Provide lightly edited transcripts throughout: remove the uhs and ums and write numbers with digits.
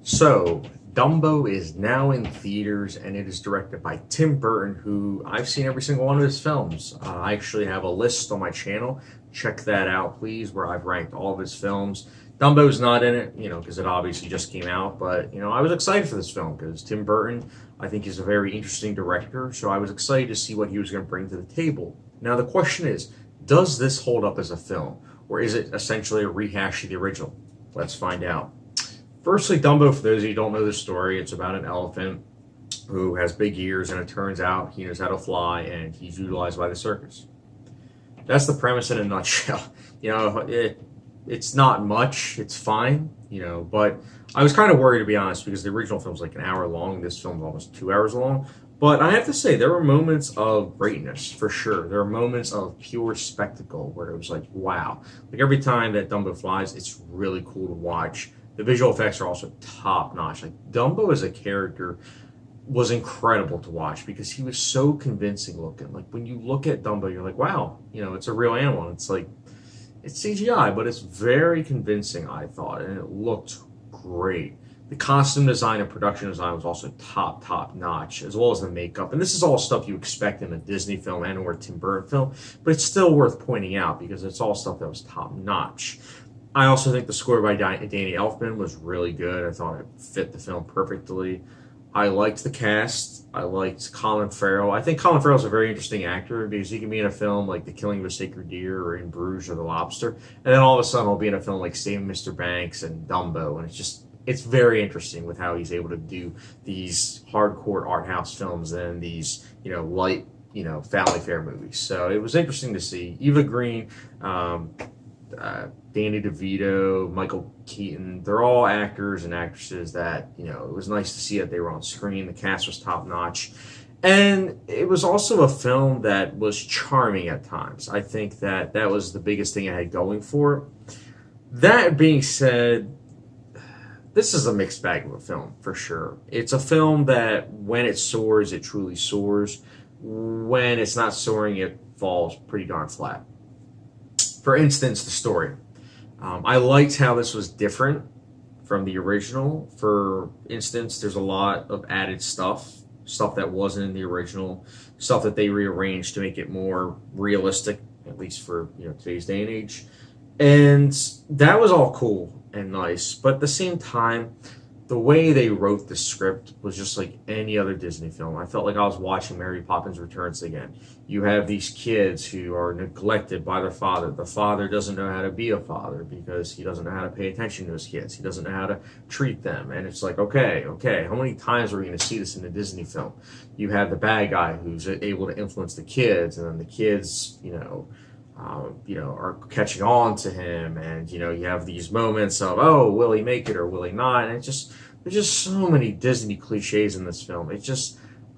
So, Dumbo is now in theaters and it is directed by Tim Burton, who I've seen every single one of his films. I actually have a list on my channel. Check that out, please, where I've ranked all of his films. Dumbo's not in it, because it obviously just came out, but, I was excited for this film because Tim Burton, I think, is a very interesting director, so I was excited to see what he was going to bring to the table. Now, the question is, does this hold up as a film, or is it essentially a rehash of the original? Let's find out. Firstly, Dumbo, for those of you who don't know the story, it's about an elephant who has big ears, and it turns out he knows how to fly, and he's utilized by the circus. That's the premise in a nutshell. It's not much. It's fine, but I was kind of worried, to be honest, because the original film's like an hour long. This film's almost 2 hours long. But I have to say, there were moments of greatness, for sure. There are moments of pure spectacle where it was like, wow. Like every time that Dumbo flies, it's really cool to watch. The visual effects are also top notch. Like Dumbo as a character was incredible to watch because he was so convincing looking. Like when you look at Dumbo, you're like, wow, it's a real animal. It's like, it's CGI, but it's very convincing, I thought, and it looked great. The costume design and production design was also top notch, as well as the makeup. And this is all stuff you expect in a Disney film and or a Tim Burton film, but it's still worth pointing out because it's all stuff that was top notch. I also think the score by Danny Elfman was really good. I thought it fit the film perfectly. I liked the cast. I liked Colin Farrell. I think Colin Farrell's a very interesting actor because he can be in a film like The Killing of a Sacred Deer or In Bruges or The Lobster, and then all of a sudden he'll be in a film like Saving Mr. Banks and Dumbo, and it's very interesting with how he's able to do these hardcore art house films and these, light, family fare movies. So it was interesting to see. Eva Green, Danny DeVito, Michael Keaton, they're all actors and actresses that, it was nice to see that they were on screen. The cast was top notch. And it was also a film that was charming at times. I think that was the biggest thing I had going for it. That being said, this is a mixed bag of a film, for sure. It's a film that when it soars, it truly soars. When it's not soaring, it falls pretty darn flat. For instance, the story. I liked how this was different from the original. For instance, there's a lot of added stuff that wasn't in the original, stuff that they rearranged to make it more realistic, at least for today's day and age. And that was all cool and nice, but at the same time, the way they wrote the script was just like any other Disney film. I felt like I was watching Mary Poppins Returns again. You have these kids who are neglected by their father. The father doesn't know how to be a father because he doesn't know how to pay attention to his kids. He doesn't know how to treat them. And it's like, okay, how many times are we going to see this in a Disney film? You have the bad guy who's able to influence the kids, and then the kids, are catching on to him, and you have these moments of, oh, will he make it or will he not? And there's just so many Disney cliches in this film.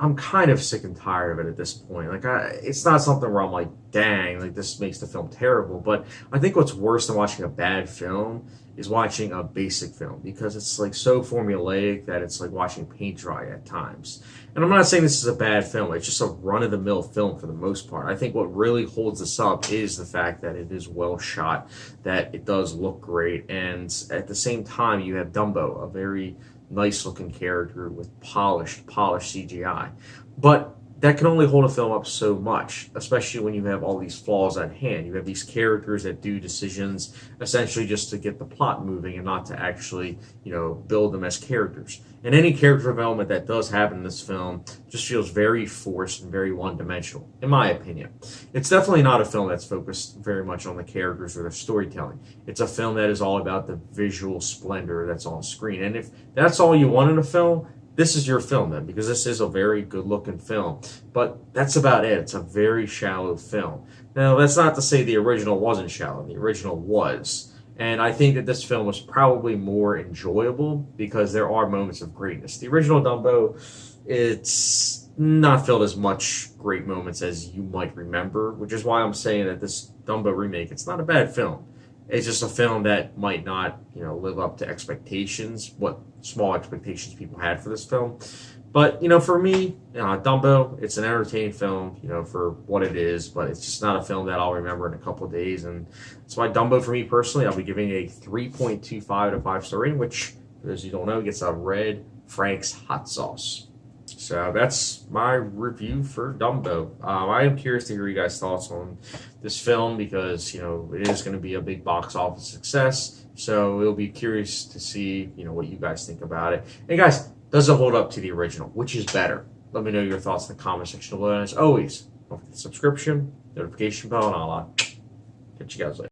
I'm kind of sick and tired of it at this point. Like, it's not something where I'm like, dang, like this makes the film terrible. But I think what's worse than watching a bad film is watching a basic film, because it's like so formulaic that it's like watching paint dry at times. And I'm not saying this is a bad film. It's just a run-of-the-mill film for the most part. I think what really holds this up is the fact that it is well shot, that it does look great, and at the same time you have Dumbo, a very nice looking character with polished CGI. But that can only hold a film up so much, especially when you have all these flaws at hand. You have these characters that do decisions essentially just to get the plot moving and not to actually, build them as characters. And any character development that does happen in this film just feels very forced and very one-dimensional, in my opinion. It's definitely not a film that's focused very much on the characters or their storytelling. It's a film that is all about the visual splendor that's on screen. And if that's all you want in a film, this is your film then, because this is a very good-looking film. But that's about it. It's a very shallow film. Now, that's not to say the original wasn't shallow. The original was. And I think that this film was probably more enjoyable because there are moments of greatness. The original Dumbo, it's not filled as much great moments as you might remember, which is why I'm saying that this Dumbo remake, it's not a bad film. It's just a film that might not, live up to expectations, what small expectations people had for this film. But, for me, Dumbo, it's an entertaining film, for what it is, but it's just not a film that I'll remember in a couple of days. And that's why Dumbo, for me personally, I'll be giving a 3.25 to 5-star rating, which For those who don't know, it gets a red Frank's hot sauce. So that's my review for Dumbo. I am curious to hear you guys' thoughts on this film because it is going to be a big box office success. So it'll be curious to see what you guys think about it. And guys, does it hold up to the original? Which is better? Let me know your thoughts in the comment section below. And as always, don't forget the subscription, notification bell, and all that. Catch you guys later.